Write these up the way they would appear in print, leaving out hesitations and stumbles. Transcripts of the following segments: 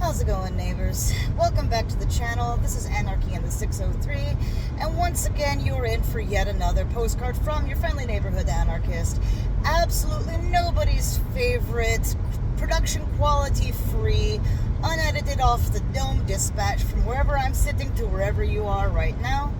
How's it going, neighbors? Welcome back to the channel. This is Anarchy in the 603, and once again you're in for yet another postcard from your friendly neighborhood anarchist. Absolutely nobody's favorite, production quality free, unedited off the dome dispatch from wherever I'm sitting to wherever you are right now.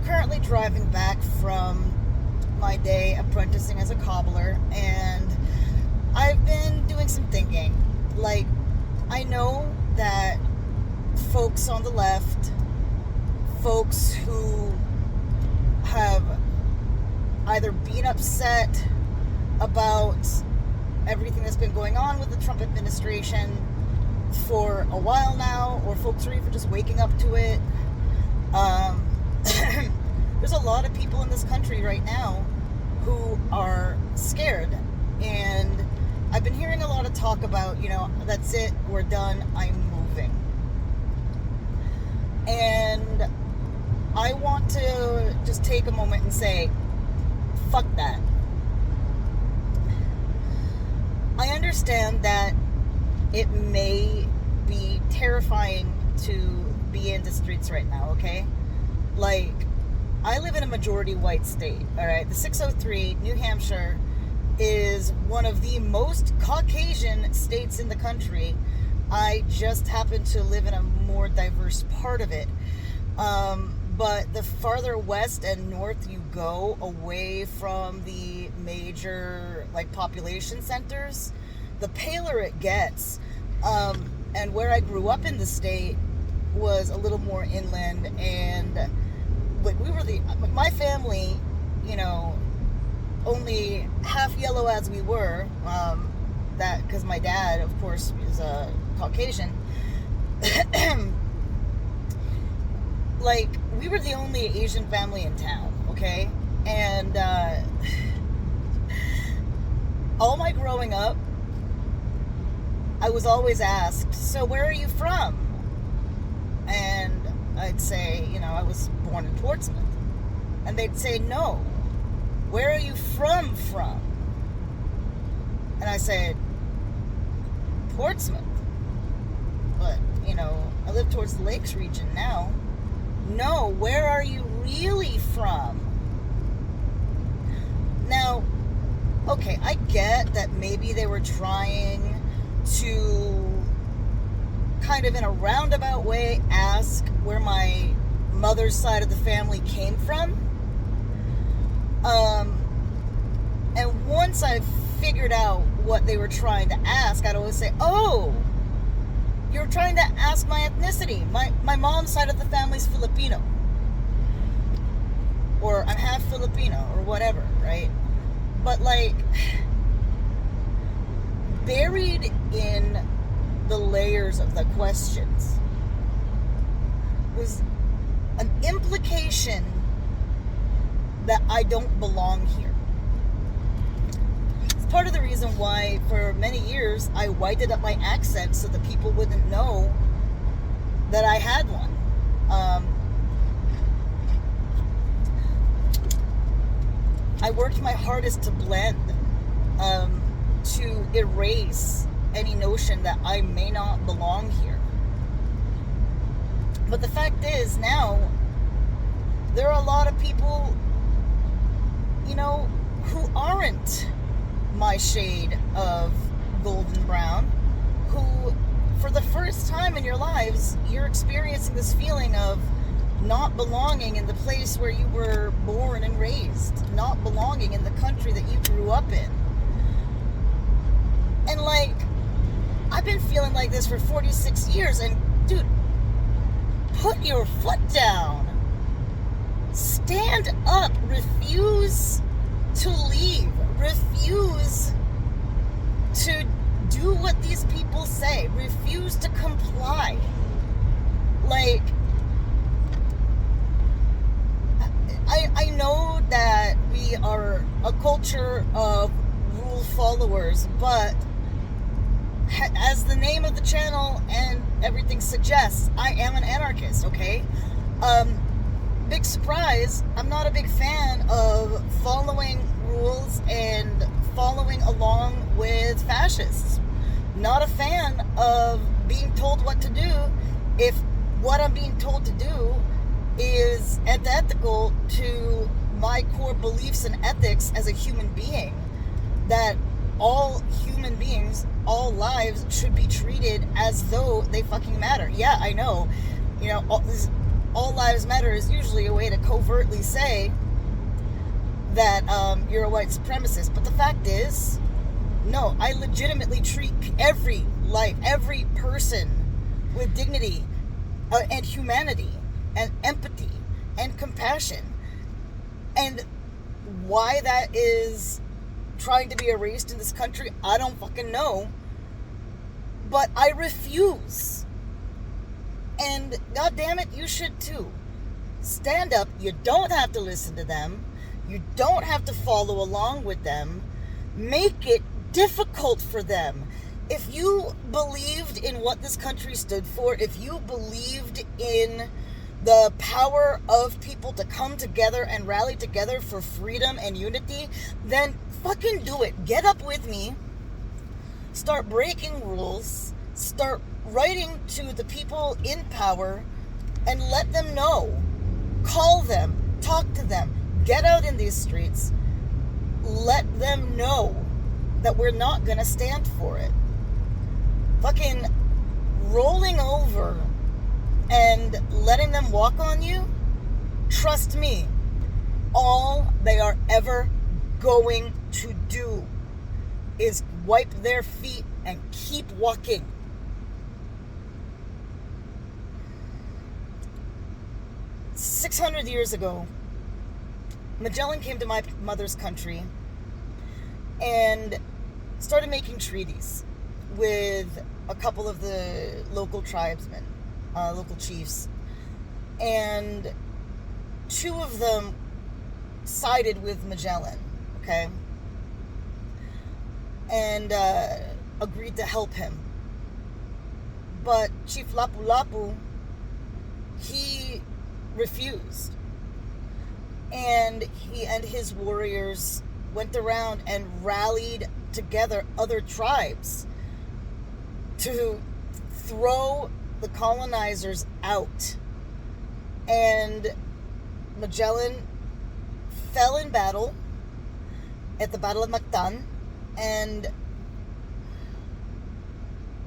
Currently driving back from my day apprenticing as a cobbler, and I've been doing some thinking. Like, I know that folks on the left, folks who have either been upset about everything that's been going on with the Trump administration for a while now, or folks are even just waking up to it. There's a lot of people in this country right now who are scared, and I've been hearing a lot of talk about, that's it, we're done, I'm moving. And I want to just take a moment and say, fuck that. I understand that it may be terrifying to be in the streets right now, okay? Like, I live in a majority white state, alright? The 603, New Hampshire, is one of the most Caucasian states in the country. I just happen to live in a more diverse part of it. But the farther west and north you go, away from the major population centers, the paler it gets. And where I grew up in the state was a little more inland, and my family, only half yellow as we were, that because my dad, of course, is a Caucasian. We were the only Asian family in town, okay? And all my growing up, I was always asked, so where are you from? And I'd say, I was born in Portsmouth. And they'd say, no. Where are you from? And I said, Portsmouth. But, I live towards the Lakes region now. No, where are you really from? Now, okay, I get that maybe they were trying to kind of in a roundabout way ask where my mother's side of the family came from. And once I figured out what they were trying to ask, I'd always say, oh, you're trying to ask my ethnicity. My mom's side of the family's Filipino. Or I'm half Filipino, or whatever, right? But buried in the layers of the questions was an implication that I don't belong here. It's part of the reason why for many years I whited up my accent so that people wouldn't know that I had one. I worked my hardest to blend, to erase any notion that I may not belong here. But the fact is, now there are a lot of people who aren't my shade of golden brown, who for the first time in your lives, you're experiencing this feeling of not belonging in the place where you were born and raised, not belonging in the country that you grew up in. And I've been feeling like this for 46 years, and dude, put your foot down. Stand up. Refuse to leave. Refuse to do what these people say. Refuse to comply. I know that we are a culture of rule followers, but as the name of the channel and everything suggests, I am an anarchist, okay? Big surprise, I'm not a big fan of following rules and following along with fascists. Not a fan of being told what to do if what I'm being told to do is antithetical to my core beliefs and ethics as a human being, that all human beings, all lives should be treated as though they fucking matter. Yeah, I know, all lives matter is usually a way to covertly say that you're a white supremacist, but the fact is, no, I legitimately treat every life, every person with dignity and humanity and empathy and compassion. And why that is trying to be erased in this country, I don't fucking know. But I refuse. And God damn it, you should too. Stand up. You don't have to listen to them. You don't have to follow along with them. Make it difficult for them. If you believed in what this country stood for, if you believed in the power of people to come together and rally together for freedom and unity, then fucking do it. Get up with me. Start breaking rules. Start writing to the people in power and let them know. Call them. Talk to them. Get out in these streets. Let them know that we're not going to stand for it. Fucking rolling over and letting them walk on you, trust me, all they are ever going to do is wipe their feet and keep walking. "600 years ago, Magellan came to my mother's country and started making treaties with a couple of the local tribesmen, local chiefs, and 2 of them sided with Magellan, okay, and agreed to help him. But Chief Lapu Lapu, he refused, and he and his warriors went around and rallied together other tribes to throw the colonizers out. And Magellan fell in battle at the Battle of Mactan, and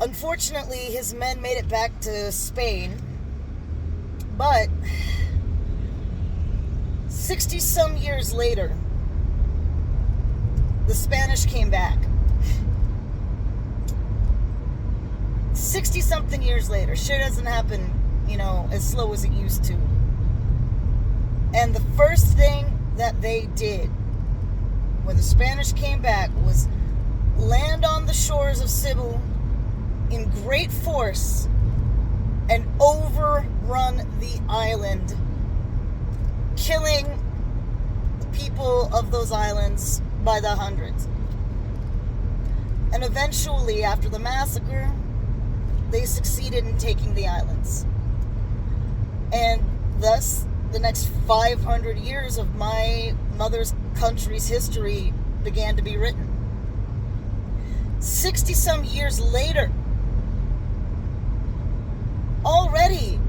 unfortunately his men made it back to Spain. But 60 some years later, the Spanish came back. 60 something years later. Shit doesn't happen, as slow as it used to. And the first thing that they did when the Spanish came back was land on the shores of Cebu in great force and overrun the island, killing the people of those islands by the hundreds. And eventually, after the massacre, they succeeded in taking the islands. And thus, the next 500 years of my mother's country's history began to be written. 60 some years later, already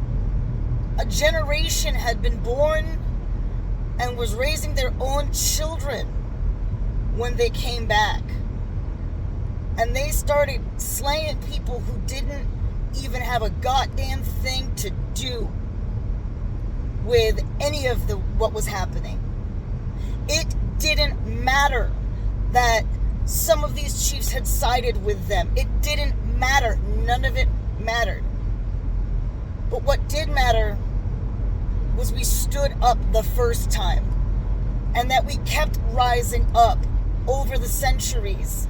a generation had been born and was raising their own children when they came back. And they started slaying people who didn't even have a goddamn thing to do with any of what was happening. It didn't matter that some of these chiefs had sided with them. It didn't matter. None of it mattered. But what did matter was we stood up the first time, and that we kept rising up over the centuries.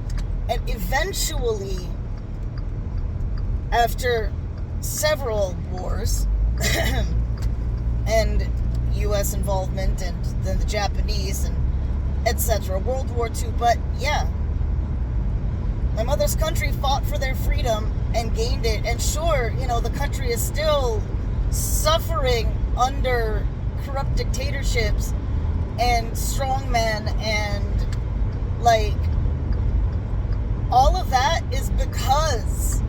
And eventually, after several wars and U.S. involvement, and then the Japanese, and etc., World War II, but yeah, my mother's country fought for their freedom and gained it. And sure, the country is still suffering under corrupt dictatorships and strongmen, and all of that is because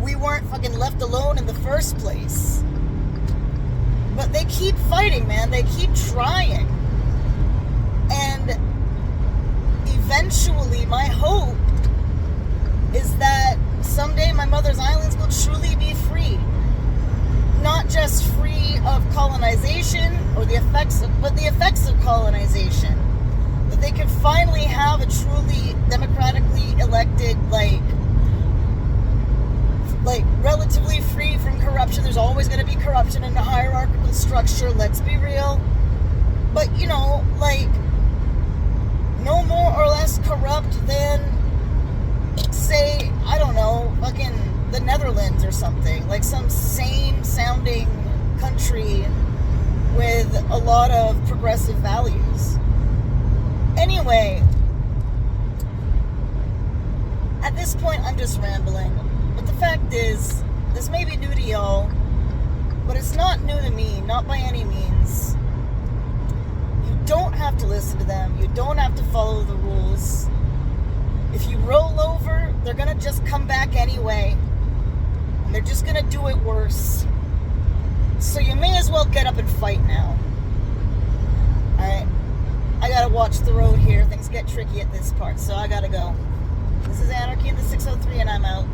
we weren't fucking left alone in the first place. But they keep fighting, man. They keep trying. And eventually, my hope is that someday my mother's islands will truly be free. Not just free of colonization or the effects of colonization. That they can finally have a truly democratically elected, like relatively free from corruption. There's always going to be corruption in a hierarchical structure, let's be real. But, you know, like, no more or less corrupt than, say, I don't know, fucking the Netherlands or something. Like some sane sounding country with a lot of progressive values. Anyway, at this point I'm just rambling. But the fact is, this may be new to y'all, but it's not new to me, not by any means. You don't have to listen to them. You don't have to follow the rules. If you roll over, they're going to just come back anyway. And they're just going to do it worse. So you may as well get up and fight now. Alright? I got to watch the road here. Things get tricky at this part, so I got to go. This is Anarchy in the 603, and I'm out.